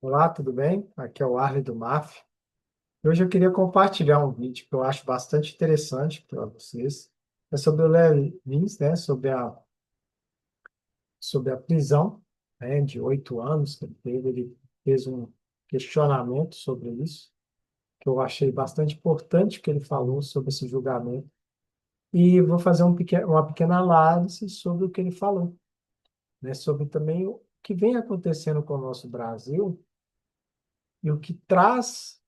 Olá, tudo bem? Aqui é o Arley do MAF. Hoje eu queria compartilhar um vídeo que eu acho bastante interessante para vocês. É sobre o Léo Lins, né? Sobre a prisão, né? De 8 anos que ele teve. Ele fez um questionamento sobre isso, que eu achei bastante importante que ele falou sobre esse julgamento. E vou fazer uma pequena análise sobre o que ele falou, né? Sobre também o que vem acontecendo com o nosso Brasil e o que traz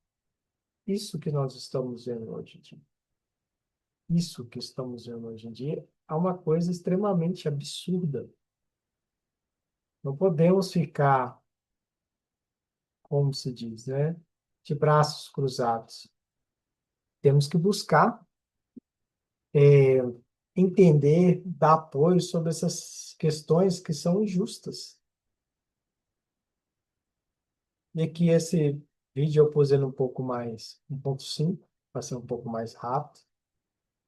isso que nós estamos vendo hoje em dia. Isso que estamos vendo hoje em dia é uma coisa extremamente absurda. Não podemos ficar, como se diz, né, de braços cruzados. Temos que buscar entender, dar apoio sobre essas questões que são injustas. E aqui esse vídeo eu pus ele um pouco mais, 1.5, para ser um pouco mais rápido,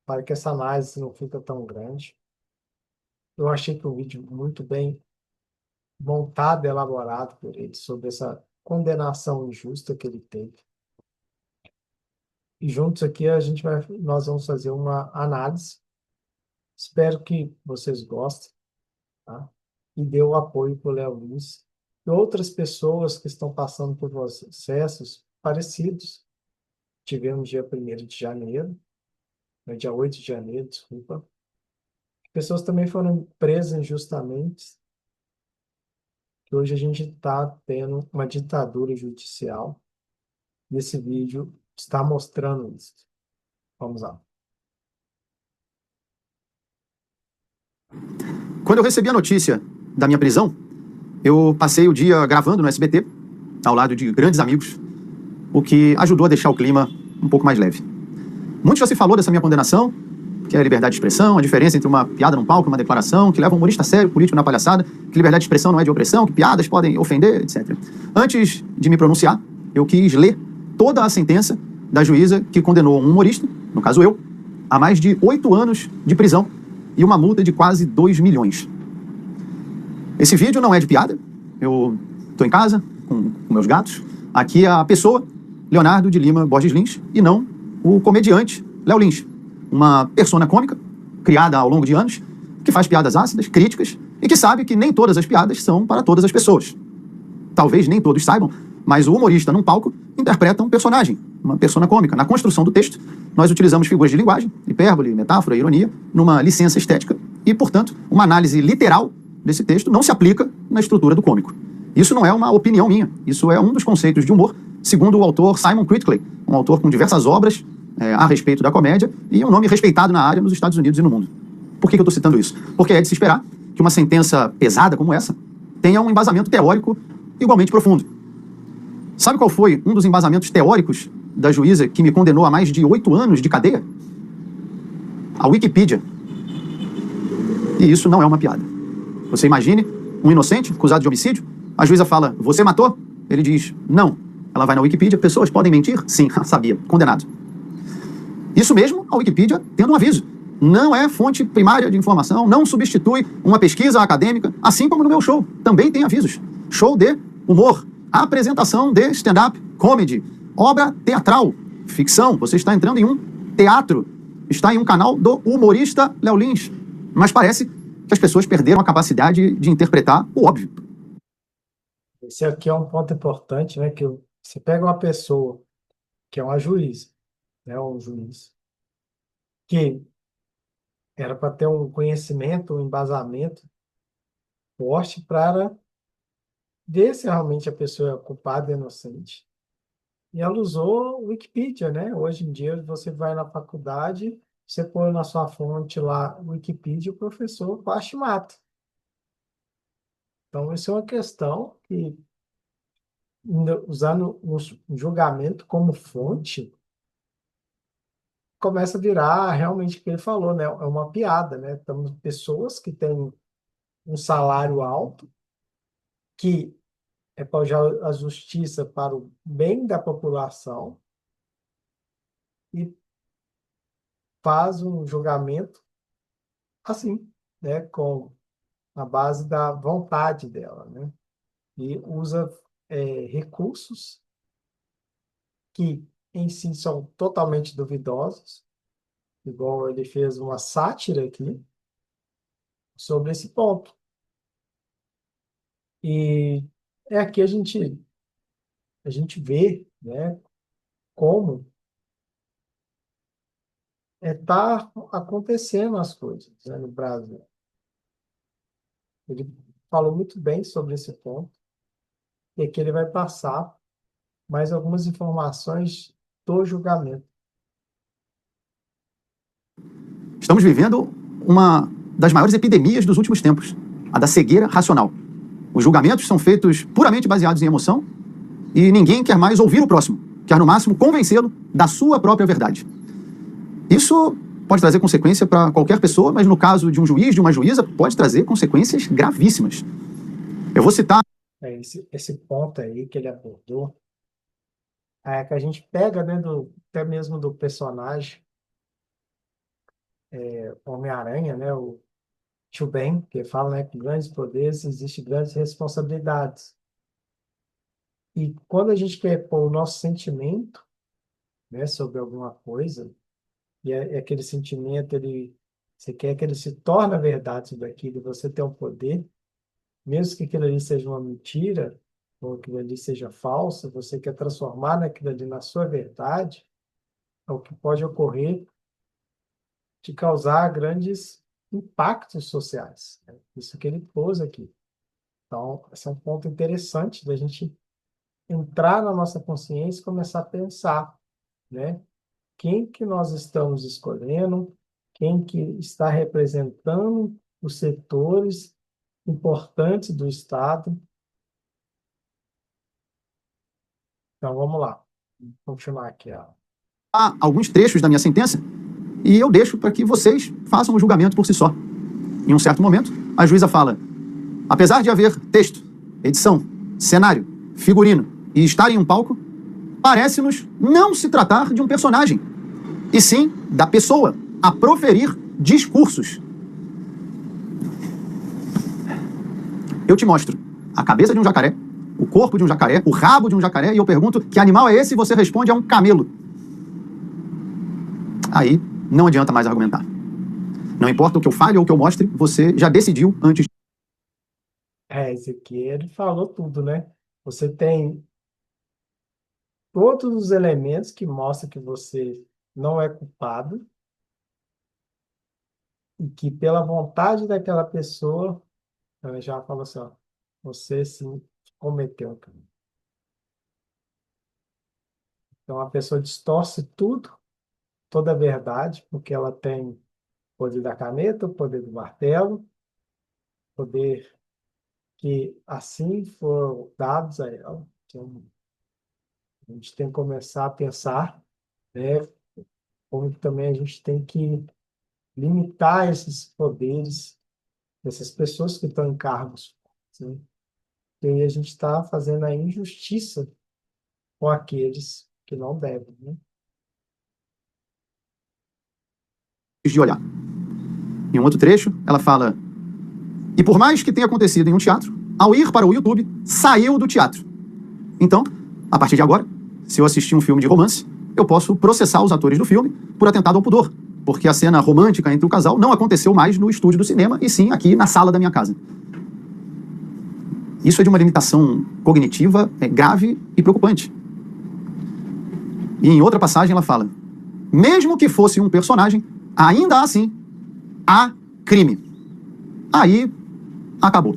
para que essa análise não fique tão grande. Eu achei que o vídeo muito bem montado, elaborado por ele, sobre essa condenação injusta que ele teve. E juntos aqui nós vamos fazer uma análise. Espero que vocês gostem, tá? E dê o apoio para o Léo Lins e outras pessoas que estão passando por processos parecidos. Tivemos dia 1º de janeiro, né, dia 8 de janeiro, desculpa. Pessoas também foram presas injustamente, que hoje a gente está tendo uma ditadura judicial. E esse vídeo está mostrando isso. Vamos lá. Quando eu recebi a notícia da minha prisão, eu passei o dia gravando no SBT, ao lado de grandes amigos, o que ajudou a deixar o clima um pouco mais leve. Muito já se falou dessa minha condenação, que é a liberdade de expressão, a diferença entre uma piada num palco e uma declaração, que leva um humorista sério, político na palhaçada, que liberdade de expressão não é de opressão, que piadas podem ofender, etc. Antes de me pronunciar, eu quis ler toda a sentença da juíza que condenou um humorista, no caso eu, a mais de 8 anos de prisão e uma multa de quase 2 milhões. Esse vídeo não é de piada, eu estou em casa com meus gatos. Aqui é a pessoa, Leonardo de Lima Borges Lins, e não o comediante Léo Lins, uma persona cômica criada ao longo de anos, que faz piadas ácidas, críticas, e que sabe que nem todas as piadas são para todas as pessoas. Talvez nem todos saibam, mas o humorista num palco interpreta um personagem, uma persona cômica. Na construção do texto, nós utilizamos figuras de linguagem, hipérbole, metáfora, ironia, numa licença estética e, portanto, uma análise literal desse texto não se aplica na estrutura do cômico. Isso não é uma opinião minha, isso é um dos conceitos de humor, segundo o autor Simon Critickley, um autor com diversas obras a respeito da comédia e um nome respeitado na área nos Estados Unidos e no mundo. Por que eu estou citando isso? Porque é de se esperar que uma sentença pesada como essa tenha um embasamento teórico igualmente profundo. Sabe qual foi um dos embasamentos teóricos da juíza que me condenou a mais de 8 anos de cadeia? A Wikipedia. E isso não é uma piada. Você imagine um inocente acusado de homicídio, a juíza fala, você matou? Ele diz, não. Ela vai na Wikipedia, pessoas podem mentir? Sim, sabia, condenado. Isso mesmo, a Wikipedia tendo um aviso. Não é fonte primária de informação, não substitui uma pesquisa acadêmica, assim como no meu show, também tem avisos. Show de humor, apresentação de stand-up, comedy, obra teatral, ficção. Você está entrando em um teatro, está em um canal do humorista Léo Lins. Mas parece que as pessoas perderam a capacidade de interpretar o óbvio. Esse aqui é um ponto importante, né? Que você pega uma pessoa que é uma juiz, né? Um juiz que era para ter um conhecimento, um embasamento forte para ver se realmente a pessoa é culpada ou inocente. E ela usou o Wikipedia, né? Hoje em dia você vai na faculdade, você põe na sua fonte lá Wikipedia, o professor quase mata. Então, isso é uma questão que, usando o julgamento como fonte, começa a virar realmente o que ele falou, né? É uma piada, né? Temos pessoas que têm um salário alto, que é para usar a justiça para o bem da população e faz um julgamento assim, né? Com a base da vontade dela, né? E usa recursos que em si são totalmente duvidosos, igual ele fez uma sátira aqui sobre esse ponto. E aqui a gente vê, né, como tá acontecendo as coisas, né, no Brasil. Ele falou muito bem sobre esse ponto, e aqui ele vai passar mais algumas informações do julgamento. Estamos vivendo uma das maiores epidemias dos últimos tempos, a da cegueira racional. Os julgamentos são feitos puramente baseados em emoção e ninguém quer mais ouvir o próximo, quer no máximo convencê-lo da sua própria verdade. Isso pode trazer consequência para qualquer pessoa, mas no caso de um juiz, de uma juíza, pode trazer consequências gravíssimas. Eu vou citar Esse ponto aí que ele abordou, que a gente pega, né, até mesmo do personagem Homem-Aranha, né, o Tio Ben, que fala, né, que grandes poderes existem grandes responsabilidades. E quando a gente quer pôr o nosso sentimento, né, sobre alguma coisa, e aquele sentimento, você quer que ele se torne a verdade sobre aquilo, você tem um poder, mesmo que aquilo ali seja uma mentira, ou aquilo ali seja falso, você quer transformar aquilo ali na sua verdade, é o que pode ocorrer de causar grandes impactos sociais, né? Isso que ele pôs aqui. Então, esse é um ponto interessante da gente entrar na nossa consciência e começar a pensar, né? Quem que nós estamos escolhendo, quem que está representando os setores importantes do Estado. Então, vamos lá. Vamos chamar aqui. alguns trechos da minha sentença e eu deixo para que vocês façam o julgamento por si só. Em um certo momento, a juíza fala: apesar de haver texto, edição, cenário, figurino e estar em um palco, parece-nos não se tratar de um personagem, e sim da pessoa a proferir discursos. Eu te mostro a cabeça de um jacaré, o corpo de um jacaré, o rabo de um jacaré, e eu pergunto: que animal é esse? E você responde: é um camelo. Aí não adianta mais argumentar. Não importa o que eu fale ou o que eu mostre, você já decidiu antes. Esse aqui ele falou tudo, né? Você tem todos os elementos que mostram que você não é culpado e que pela vontade daquela pessoa, ela já falou assim, ó, você sim cometeu um crime. Então a pessoa distorce tudo, toda a verdade, porque ela tem o poder da caneta, o poder do martelo, poder que assim foram dados a ela. Então, a gente tem que começar a pensar, né, como que também a gente tem que limitar esses poderes dessas pessoas que estão em cargos, né? E aí a gente está fazendo a injustiça com aqueles que não devem, né? De olhar. Em um outro trecho, ela fala: e por mais que tenha acontecido em um teatro, ao ir para o YouTube, saiu do teatro. Então, a partir de agora, se eu assistir um filme de romance, eu posso processar os atores do filme por atentado ao pudor, porque a cena romântica entre o casal não aconteceu mais no estúdio do cinema, e sim aqui na sala da minha casa. Isso é de uma limitação cognitiva grave e preocupante. E em outra passagem ela fala: mesmo que fosse um personagem, ainda assim, há crime. Aí, acabou.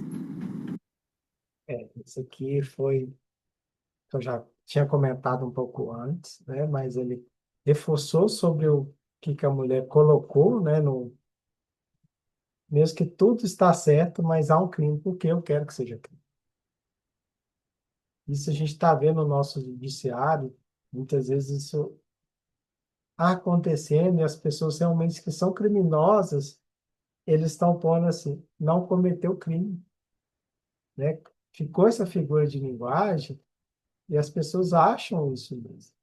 Isso aqui foi, eu já tinha comentado um pouco antes, né? Mas ele reforçou sobre o que a mulher colocou, né? Mesmo que tudo está certo, mas há um crime, porque eu quero que seja crime. Isso a gente está vendo no nosso judiciário, muitas vezes isso acontecendo e as pessoas realmente que são criminosas, eles estão pondo assim, não cometeu crime, né? Ficou essa figura de linguagem e as pessoas acham isso mesmo.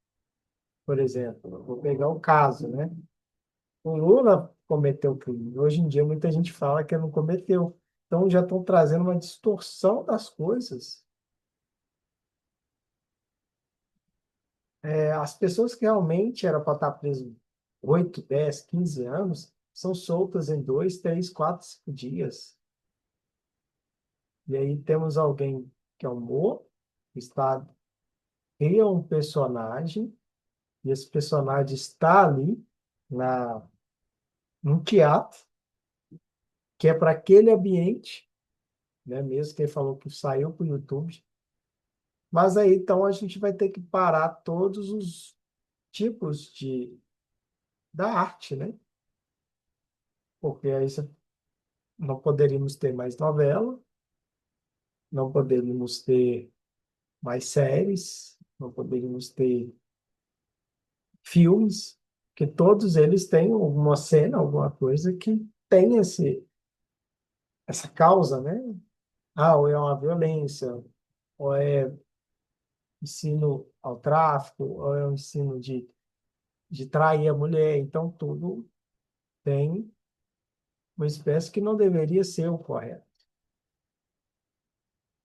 Por exemplo, vou pegar o caso, né? O Lula cometeu crime. Hoje em dia, muita gente fala que ele não cometeu. Então, já estão trazendo uma distorção das coisas As pessoas que realmente eram para estar presas 8, 10, 15 anos são soltas em 2, 3, 4, 5 dias. E aí temos alguém que é um morto, que cria um personagem, e esse personagem está ali na, num teatro, que é para aquele ambiente, né? Mesmo que ele falou que saiu para o YouTube. Mas aí então a gente vai ter que parar todos os tipos da arte, né? Porque aí não poderíamos ter mais novela, não poderíamos ter mais séries, não poderíamos ter filmes, que todos eles têm alguma cena, alguma coisa que tem essa causa, né? Ou é uma violência, ou é ensino ao tráfico, ou é um ensino de trair a mulher. Então, tudo tem uma espécie que não deveria ser o correto.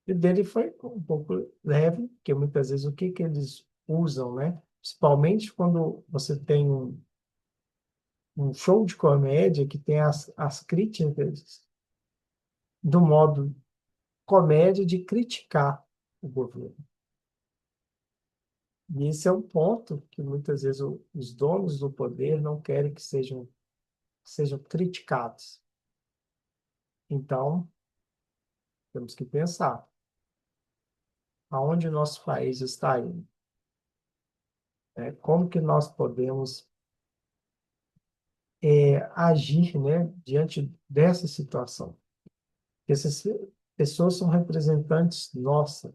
E dele foi um pouco leve, porque muitas vezes o que que eles usam, né? Principalmente quando você tem um show de comédia que tem as críticas do modo comédia de criticar o governo. E esse é um ponto que muitas vezes os donos do poder não querem que sejam criticados. Então, temos que pensar aonde o nosso país está indo, né? Como que nós podemos agir, né, diante dessa situação. Essas pessoas são representantes nossas,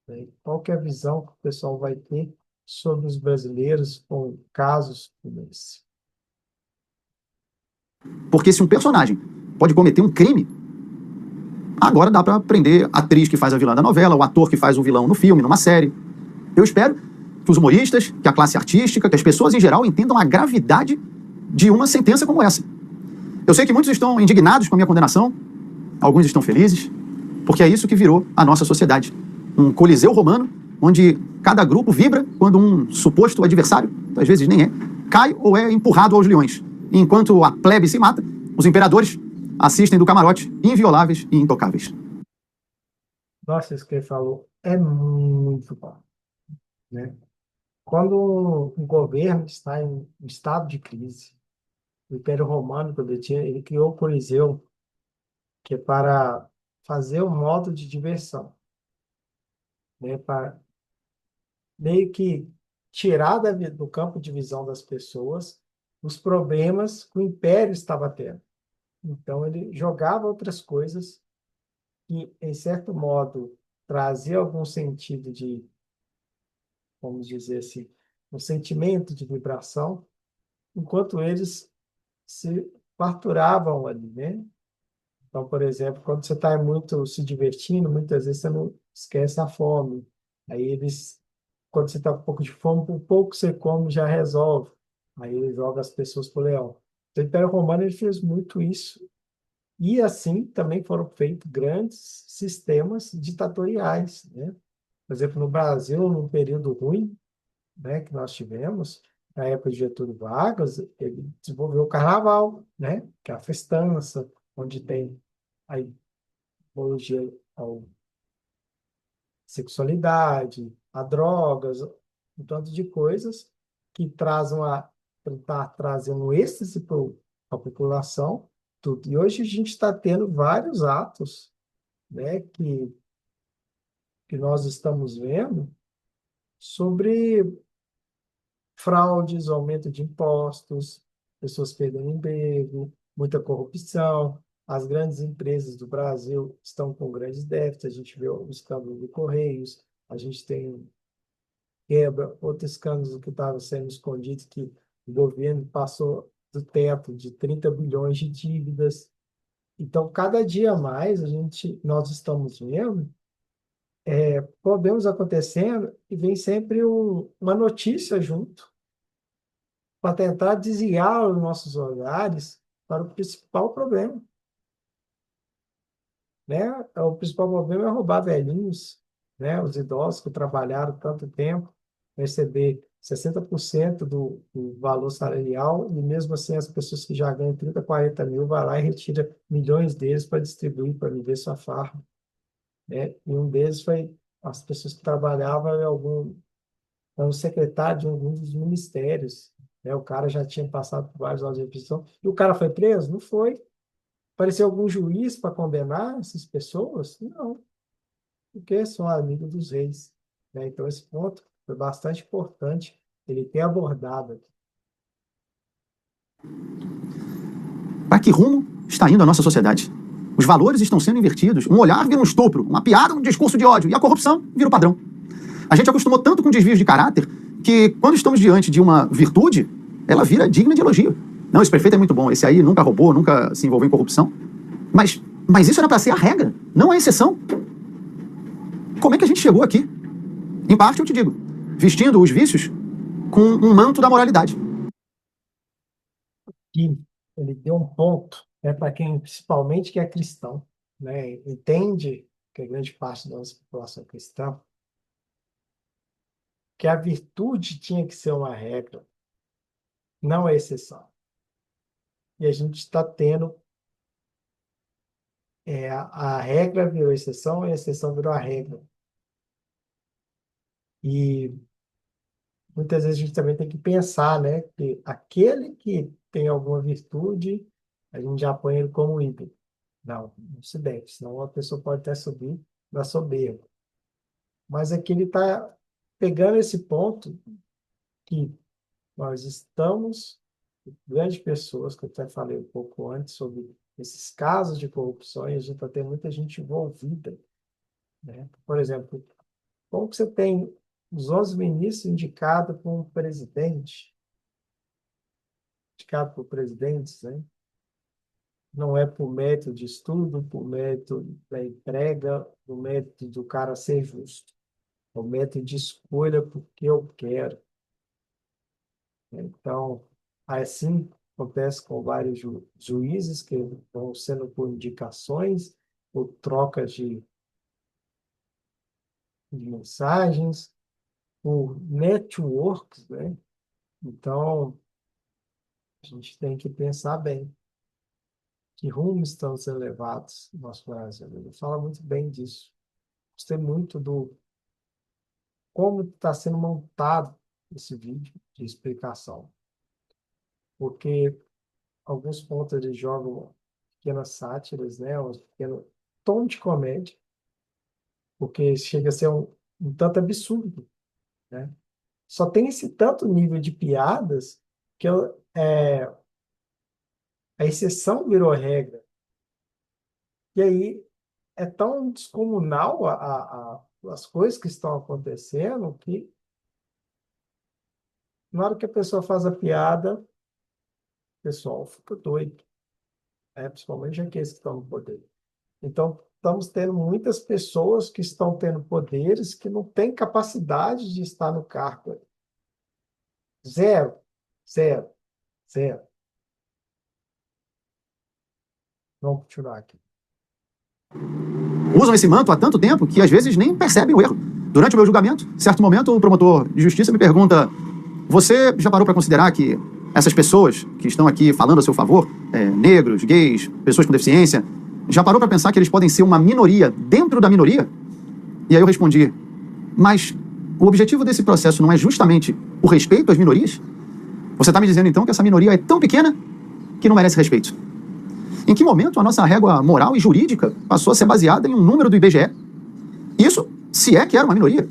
né? Qual que é a visão que o pessoal vai ter sobre os brasileiros com casos como esse? Porque se um personagem pode cometer um crime, agora dá pra prender a atriz que faz a vilã da novela, o ator que faz o vilão no filme, numa série. Eu espero que os humoristas, que a classe artística, que as pessoas em geral entendam a gravidade de uma sentença como essa. Eu sei que muitos estão indignados com a minha condenação, alguns estão felizes, porque é isso que virou a nossa sociedade. Um coliseu romano, onde cada grupo vibra quando um suposto adversário, às vezes nem é, cai ou é empurrado aos leões. E enquanto a plebe se mata, os imperadores assistem do camarote, invioláveis e intocáveis. Nossa, isso que ele falou é muito bom, né? Quando um governo está em um estado de crise, o Império Romano, quando ele criou o Coliseu, que é para fazer um modo de diversão, né? Para meio que tirar do campo de visão das pessoas os problemas que o Império estava tendo. Então, ele jogava outras coisas que, em certo modo, trazia algum sentido de, vamos dizer assim, um sentimento de vibração, enquanto eles se farturavam ali, né? Então, por exemplo, quando você está muito se divertindo, muitas vezes você não esquece a fome. Aí eles, quando você está com um pouco de fome, por pouco você come já resolve. Aí ele joga as pessoas para o leão. Então, o Império Romano ele fez muito isso. E assim também foram feitos grandes sistemas ditatoriais, né? Por exemplo, no Brasil, num período ruim, né, que nós tivemos, na época de Getúlio Vargas, ele desenvolveu o carnaval, né, que é a festança, onde tem a apologia à sexualidade, a drogas, um tanto de coisas que trazem tentar trazer um êxtase para a população, tudo. E hoje a gente está tendo vários atos, né, que nós estamos vendo sobre fraudes, aumento de impostos, pessoas perdendo emprego, muita corrupção. As grandes empresas do Brasil estão com grandes déficits. A gente vê o escândalo de Correios, a gente tem quebra, outro escândalo que estava sendo escondido, que o governo passou do teto de 30 bilhões de dívidas. Então, cada dia mais nós estamos vendo problemas acontecendo e vem sempre uma notícia junto para tentar desviar os nossos olhares para o principal problema, né? O principal problema é roubar velhinhos, né? Os idosos que trabalharam tanto tempo, receber 60% do valor salarial, e mesmo assim as pessoas que já ganham 30, 40 mil, vai lá e retira milhões deles para distribuir, para viver sua farra, né? E um deles foi as pessoas que trabalhavam era um secretário de algum dos ministérios, né? O cara já tinha passado por vários anos de prisão, e o cara foi preso? Não foi. Apareceu algum juiz para condenar essas pessoas? Não, porque são amigos dos reis, né? Então esse ponto foi bastante importante ele ter abordado aqui. Para que rumo está indo a nossa sociedade? Os valores estão sendo invertidos. Um olhar vira um estupro, uma piada, um discurso de ódio, e a corrupção vira o padrão. A gente acostumou tanto com desvios de caráter que, quando estamos diante de uma virtude, ela vira digna de elogio. Não, esse prefeito é muito bom, esse aí nunca roubou, nunca se envolveu em corrupção. Mas isso era para ser a regra, não a exceção. Como é que a gente chegou aqui? Em parte, eu te digo, vestindo os vícios com um manto da moralidade. E ele deu um ponto, né, para quem, principalmente, que é cristão, né, entende que a grande parte da nossa população é cristã, que a virtude tinha que ser uma regra, não a exceção. E a gente está tendo a regra virou exceção e a exceção virou a regra. E muitas vezes a gente também tem que pensar, né, que aquele que tem alguma virtude, a gente já põe ele como ídolo. Não, não se deve, senão a pessoa pode até subir na soberba. Mas aqui ele está pegando esse ponto que nós estamos, grandes pessoas, que eu até falei um pouco antes sobre esses casos de corrupção, e a gente está tendo muita gente envolvida, né? Por exemplo, como que você tem os 11 ministros indicados por um presidente, indicado por presidentes, né? Não é por método de estudo, por método da entrega, por método do cara ser justo, por método de escolha porque eu quero. Então, assim acontece com vários juízes que vão sendo por indicações, por trocas de mensagens, por networks, né? Então, a gente tem que pensar bem que rumo estão sendo levados no nosso Brasil. Ele fala muito bem disso. Gostei muito do como está sendo montado esse vídeo de explicação, porque alguns pontos eles jogam pequenas sátiras, né, um pequeno tom de comédia, porque chega a ser um tanto absurdo, né? Só tem esse tanto nível de piadas que a exceção virou regra. E aí é tão descomunal as coisas que estão acontecendo que na hora que a pessoa faz a piada, o pessoal fica doido, né? Principalmente aqueles que estão no poder. Então, estamos tendo muitas pessoas que estão tendo poderes que não têm capacidade de estar no cargo. Zero, zero, zero. Vamos continuar aqui. Usam esse manto há tanto tempo que às vezes nem percebem o erro. Durante o meu julgamento, certo momento, o promotor de justiça me pergunta: você já parou para considerar que essas pessoas que estão aqui falando a seu favor, negros, gays, pessoas com deficiência, já parou para pensar que eles podem ser uma minoria dentro da minoria? E aí eu respondi: mas o objetivo desse processo não é justamente o respeito às minorias? Você está me dizendo então que essa minoria é tão pequena que não merece respeito? Em que momento a nossa régua moral e jurídica passou a ser baseada em um número do IBGE? Isso, se é que era uma minoria.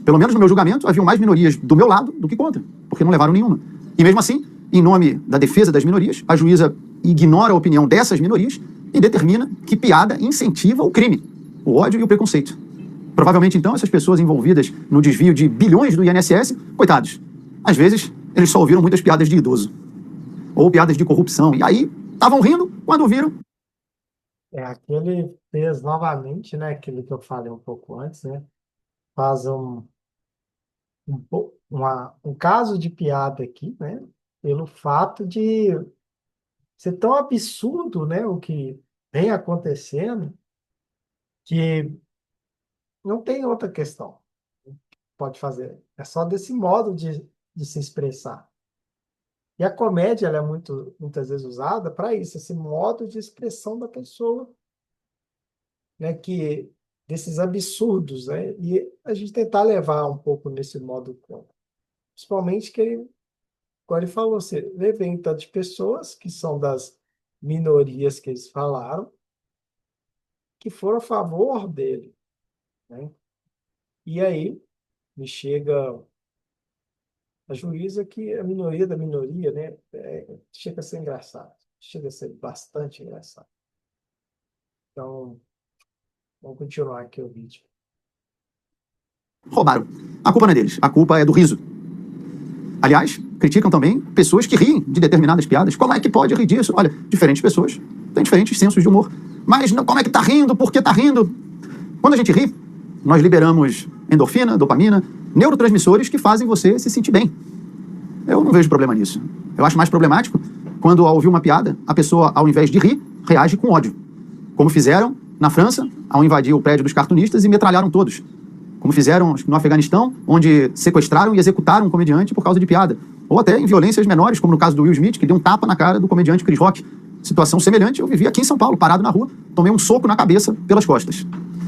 Pelo menos no meu julgamento, haviam mais minorias do meu lado do que contra, porque não levaram nenhuma. E mesmo assim, em nome da defesa das minorias, a juíza ignora a opinião dessas minorias e determina que piada incentiva o crime, o ódio e o preconceito. Provavelmente, então, essas pessoas envolvidas no desvio de bilhões do INSS, coitados, às vezes eles só ouviram muitas piadas de idoso, ou piadas de corrupção, e aí estavam rindo quando viram. Aqui ele fez novamente, né, aquilo que eu falei um pouco antes, né? Faz um caso de piada aqui, né? Pelo fato de ser tão absurdo, né, o que vem acontecendo, que não tem outra questão. pode fazer. É só desse modo de se expressar. E a comédia, ela é muitas vezes usada para isso, esse modo de expressão da pessoa, né? Que, desses absurdos, né? E a gente tentar levar um pouco nesse modo cômico. Principalmente que ele, como ele falou, você vem tanto de pessoas que são das minorias que eles falaram, que foram a favor dele, né? E aí me chega a juíza que a minoria da minoria, né? Chega a ser engraçado, chega a ser bastante engraçado. Então, vamos continuar aqui o vídeo. Roubaram. A culpa não é deles, a culpa é do riso. Aliás, criticam também pessoas que riem de determinadas piadas. Como é que pode rir disso? Olha, diferentes pessoas têm diferentes sensos de humor. Mas como é que tá rindo? Por que tá rindo? Quando a gente ri, nós liberamos endorfina, dopamina, neurotransmissores que fazem você se sentir bem. Eu não vejo problema nisso. Eu acho mais problemático quando, ao ouvir uma piada, a pessoa, ao invés de rir, reage com ódio. Como fizeram na França, ao invadir o prédio dos cartunistas e metralharam todos. Como fizeram no Afeganistão, onde sequestraram e executaram um comediante por causa de piada. Ou até em violências menores, como no caso do Will Smith, que deu um tapa na cara do comediante Chris Rock. Situação semelhante eu vivi aqui em São Paulo, parado na rua, tomei um soco na cabeça pelas costas.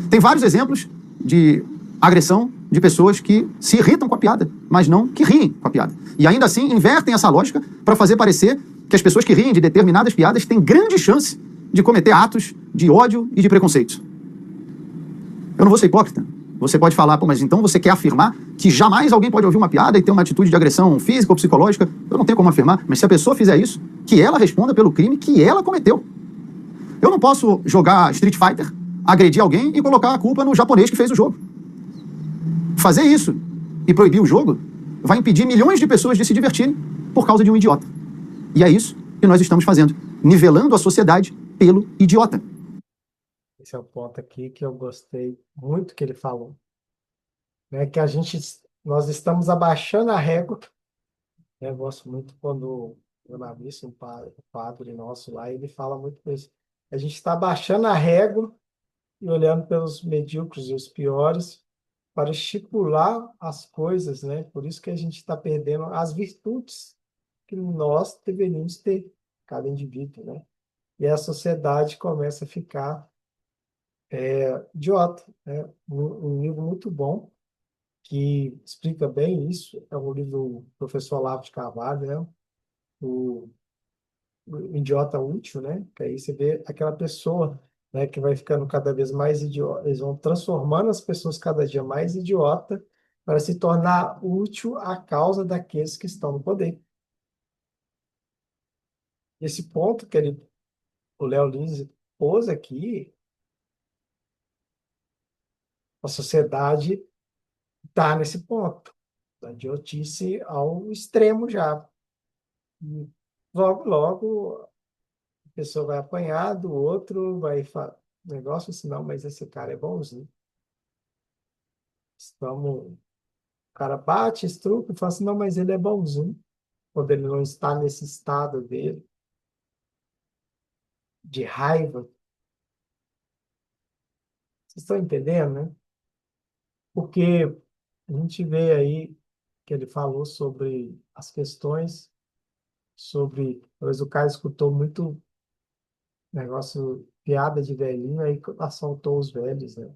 Tem vários exemplos de agressão de pessoas que se irritam com a piada, mas não que riem com a piada. E ainda assim invertem essa lógica para fazer parecer que as pessoas que riem de determinadas piadas têm grande chance de cometer atos de ódio e de preconceito. Eu não vou ser hipócrita. Você pode falar, pô, mas então você quer afirmar que jamais alguém pode ouvir uma piada e ter uma atitude de agressão física ou psicológica? Eu não tenho como afirmar, mas se a pessoa fizer isso, que ela responda pelo crime que ela cometeu. Eu não posso jogar Street Fighter, agredir alguém e colocar a culpa no japonês que fez o jogo. Fazer isso e proibir o jogo vai impedir milhões de pessoas de se divertirem por causa de um idiota. E é isso que nós estamos fazendo, nivelando a sociedade pelo idiota. Esse é o ponto aqui que eu gostei muito que ele falou, né? Que nós estamos abaixando a régua, né? Eu gosto muito quando eu naviço um padre nosso lá, ele fala muito isso. A gente está abaixando a régua e olhando pelos medíocres e os piores para estipular as coisas, né? Por isso que a gente está perdendo as virtudes que nós deveríamos ter, cada indivíduo, né? E a sociedade começa a ficar idiota, né? Um livro muito bom que explica bem isso é o livro do professor Olavo de Carvalho, né? O, o Idiota Útil, né? Que aí você vê aquela pessoa, né, que vai ficando cada vez mais idiota, eles vão transformando as pessoas cada dia mais idiota para se tornar útil à causa daqueles que estão no poder. Esse ponto que o Léo Lins pôs aqui, a sociedade está nesse ponto, da idiotice ao extremo já. E logo, logo, a pessoa vai apanhar do outro, vai falar negócio assim, não, mas esse cara é bonzinho. O cara bate, estrupa e fala assim, não, mas ele é bonzinho. Quando ele não está nesse estado dele, de raiva. Vocês estão entendendo, né? Porque a gente vê aí que ele falou sobre as questões, sobre, talvez o cara escutou muito negócio, piada de velhinho, aí assaltou os velhos, né?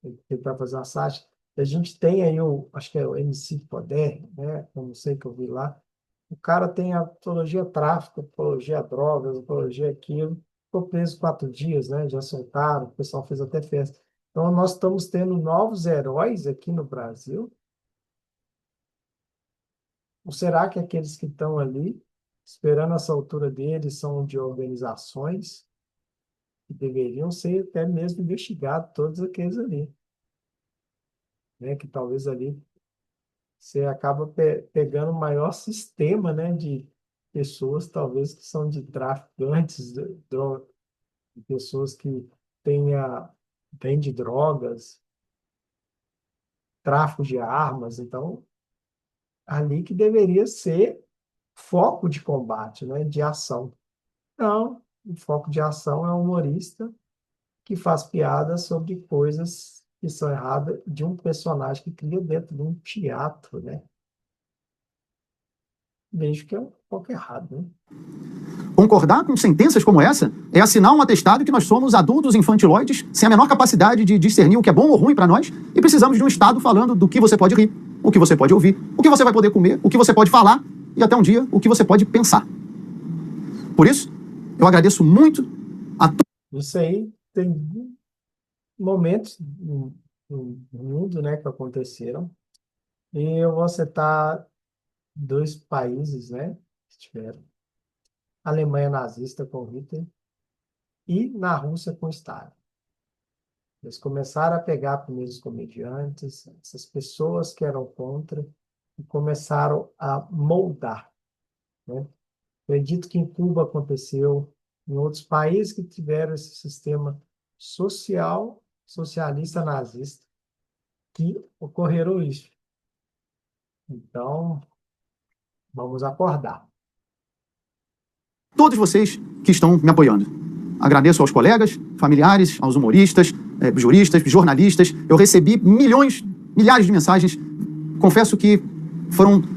Ele vai fazer uma sátira. A gente tem aí acho que é o MC Poder, né? Eu não sei que eu vi lá. O cara tem a apologia a tráfico, apologia a drogas, apologia aquilo. Ficou preso 4 dias, né? Já soltaram, o pessoal fez até festa. Então, nós estamos tendo novos heróis aqui no Brasil. Ou será que aqueles que estão ali, esperando essa altura deles, são de organizações que deveriam ser até mesmo investigados, todos aqueles ali, né? Que talvez ali você acaba pegando o maior sistema, né, de pessoas, talvez, que são de traficantes, de pessoas que vendem drogas, tráfico de armas. Então, ali que deveria ser foco de combate, né, de ação. Não, o foco de ação é o humorista que faz piadas sobre coisas descrição errada de um personagem que cria dentro de um teatro, né? Vejo que é um pouco errado, né? Concordar com sentenças como essa é assinar um atestado que nós somos adultos infantiloides sem a menor capacidade de discernir o que é bom ou ruim para nós e precisamos de um Estado falando do que você pode rir, o que você pode ouvir, o que você vai poder comer, o que você pode falar e até um dia o que você pode pensar. Por isso, eu agradeço muito a todos. Isso aí tem momentos no mundo, né, que aconteceram. E eu vou citar dois países, né, que tiveram. A Alemanha nazista com Hitler e na Rússia com Stalin. Eles começaram a pegar primeiros comediantes, essas pessoas que eram contra, e começaram a moldar, né? Acredito que em Cuba aconteceu, em outros países que tiveram esse sistema social, socialista nazista, que ocorreram isso. Então, vamos acordar. Todos vocês que estão me apoiando. Agradeço aos colegas, familiares, aos humoristas, juristas, jornalistas. Eu recebi milhões, milhares de mensagens. Confesso que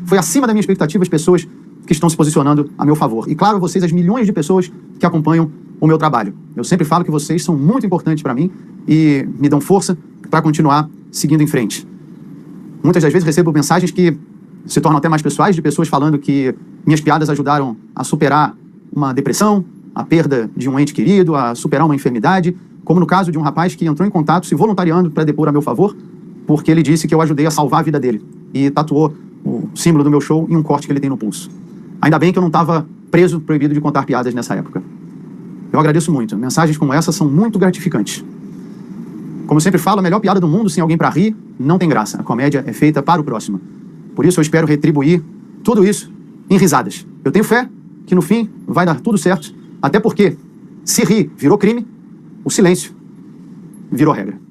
foi acima da minha expectativa as pessoas que estão se posicionando a meu favor. E claro, vocês, as milhões de pessoas que acompanham o meu trabalho. Eu sempre falo que vocês são muito importantes para mim e me dão força para continuar seguindo em frente. Muitas das vezes recebo mensagens que se tornam até mais pessoais, de pessoas falando que minhas piadas ajudaram a superar uma depressão, a perda de um ente querido, a superar uma enfermidade, como no caso de um rapaz que entrou em contato se voluntariando para depor a meu favor, porque ele disse que eu ajudei a salvar a vida dele e tatuou o símbolo do meu show em um corte que ele tem no pulso. Ainda bem que eu não estava preso, proibido de contar piadas nessa época. Eu agradeço muito. Mensagens como essa são muito gratificantes. Como eu sempre falo, a melhor piada do mundo sem alguém para rir não tem graça. A comédia é feita para o próximo. Por isso eu espero retribuir tudo isso em risadas. Eu tenho fé que no fim vai dar tudo certo, até porque se rir virou crime, o silêncio virou regra.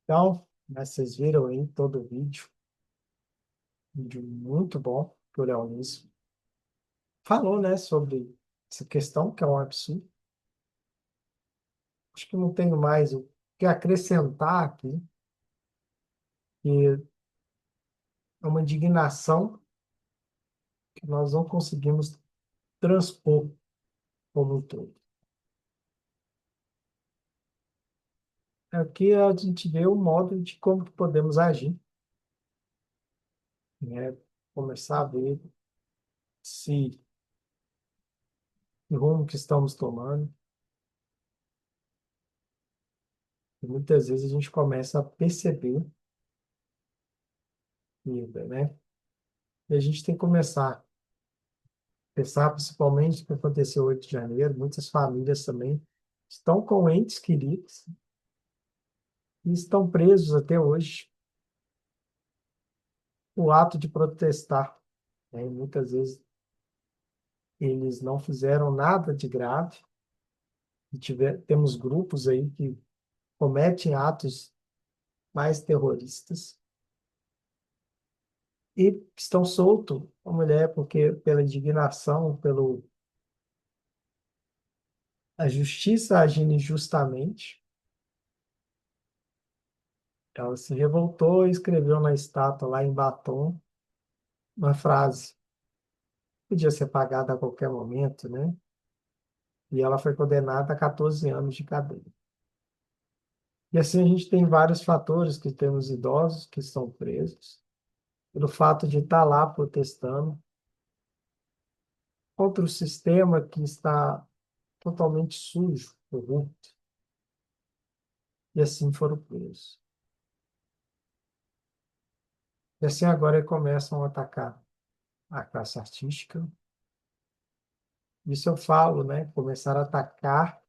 Então, né, vocês viram aí todo o vídeo muito bom que o Leonísio falou, né, sobre essa questão, que é um absurdo. Acho que não tenho mais o que acrescentar aqui, que é uma indignação que nós não conseguimos transpor como um todo. Aqui a gente vê o modo de como que podemos agir, né? Começar a ver se o rumo que estamos tomando. E muitas vezes a gente começa a perceber, né? E a gente tem que começar a pensar, principalmente o que aconteceu 8 de janeiro, muitas famílias também estão com entes queridos e estão presos até hoje. O ato de protestar, né? E muitas vezes eles não fizeram nada de grave. E temos grupos aí que cometem atos mais terroristas e estão soltos a mulher porque pela indignação, pelo a justiça agindo injustamente, ela se revoltou e escreveu na estátua lá em batom uma frase, podia ser pagada a qualquer momento, né? E ela foi condenada a 14 anos de cadeia. E assim a gente tem vários fatores, que temos idosos que estão presos, pelo fato de estar lá protestando contra o sistema que está totalmente sujo, corrupto, e assim foram presos. E assim agora começam a atacar a classe artística. Isso eu falo, né? Começaram a atacar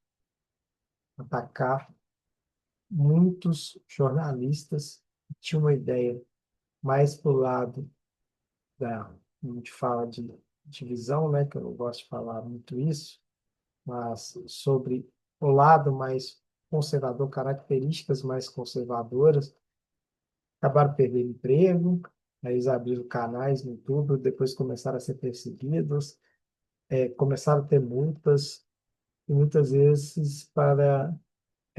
muitos jornalistas que tinham uma ideia mais para o lado da, a gente fala de divisão, né? Que eu não gosto de falar muito isso, mas sobre o lado mais conservador, características mais conservadoras, acabaram perdendo emprego, aí eles abriram canais no YouTube, depois começaram a ser perseguidos, começaram a ter multas, e muitas vezes para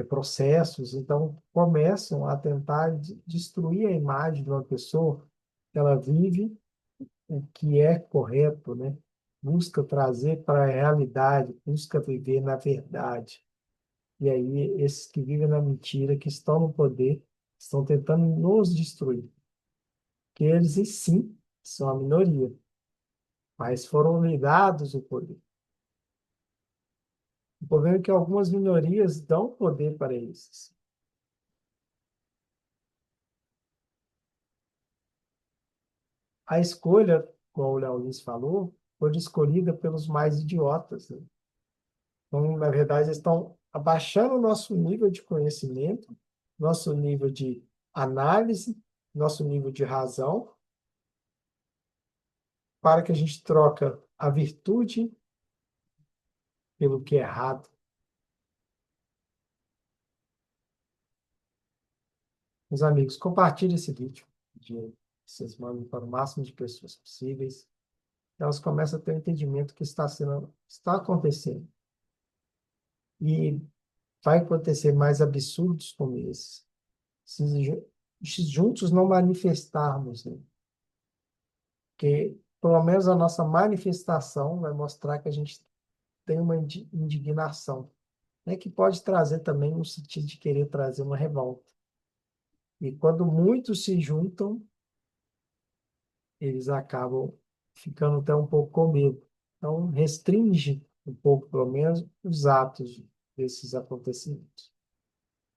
processos, então começam a tentar destruir a imagem de uma pessoa que ela vive o que é correto, né? Busca trazer para a realidade, busca viver na verdade. E aí, esses que vivem na mentira, que estão no poder, estão tentando nos destruir. Que eles, em si, são a minoria, mas foram lhe dados o poder. O problema é que algumas minorias dão poder para esses. A escolha, como o Léo Lins falou, foi escolhida pelos mais idiotas, né? Então, na verdade, eles estão abaixando o nosso nível de conhecimento, nosso nível de análise, nosso nível de razão, para que a gente troca a virtude pelo que é errado. Meus amigos, compartilhe esse vídeo. Vocês mandem para o máximo de pessoas possíveis. Elas começam a ter um entendimento que está acontecendo. E vai acontecer mais absurdos como esse. Se juntos não manifestarmos, né? Porque pelo menos a nossa manifestação vai mostrar que a gente tem uma indignação, né? Que pode trazer também um sentido de querer trazer uma revolta. E quando muitos se juntam, eles acabam ficando até um pouco com medo. Então, restringe um pouco, pelo menos, os atos desses acontecimentos.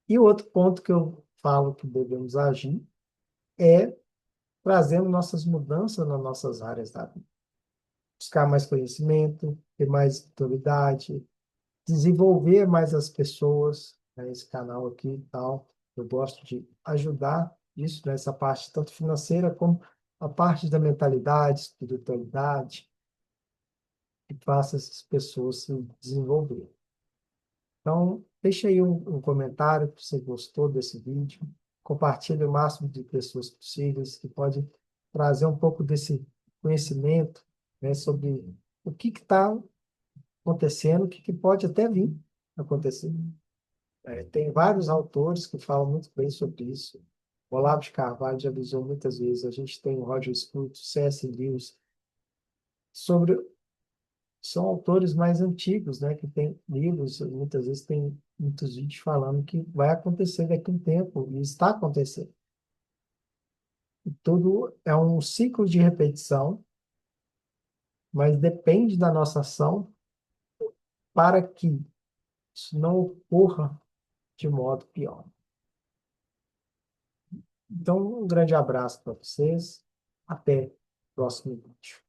E o outro ponto que eu falo que devemos agir é trazendo nossas mudanças nas nossas áreas da vida. Buscar mais conhecimento, ter mais autoridade, desenvolver mais as pessoas, né, esse canal aqui e tal. Eu gosto de ajudar isso nessa parte, tanto financeira como a parte da mentalidade, espiritualidade, que faça essas pessoas se desenvolver. Então, deixa aí um comentário se você gostou desse vídeo. Compartilhe o máximo de pessoas possíveis que pode trazer um pouco desse conhecimento, né, sobre o que está acontecendo, o que pode até vir a acontecer. Tem vários autores que falam muito bem sobre isso. O Olavo de Carvalho já avisou muitas vezes. A gente tem o Roger Scruton, C.S. Lewis, sobre são autores mais antigos, né, que têm livros, muitas vezes tem muitos vídeos falando que vai acontecer daqui a um tempo, e está acontecendo. E tudo é um ciclo de repetição, mas depende da nossa ação para que isso não ocorra de modo pior. Então, um grande abraço para vocês. Até o próximo vídeo.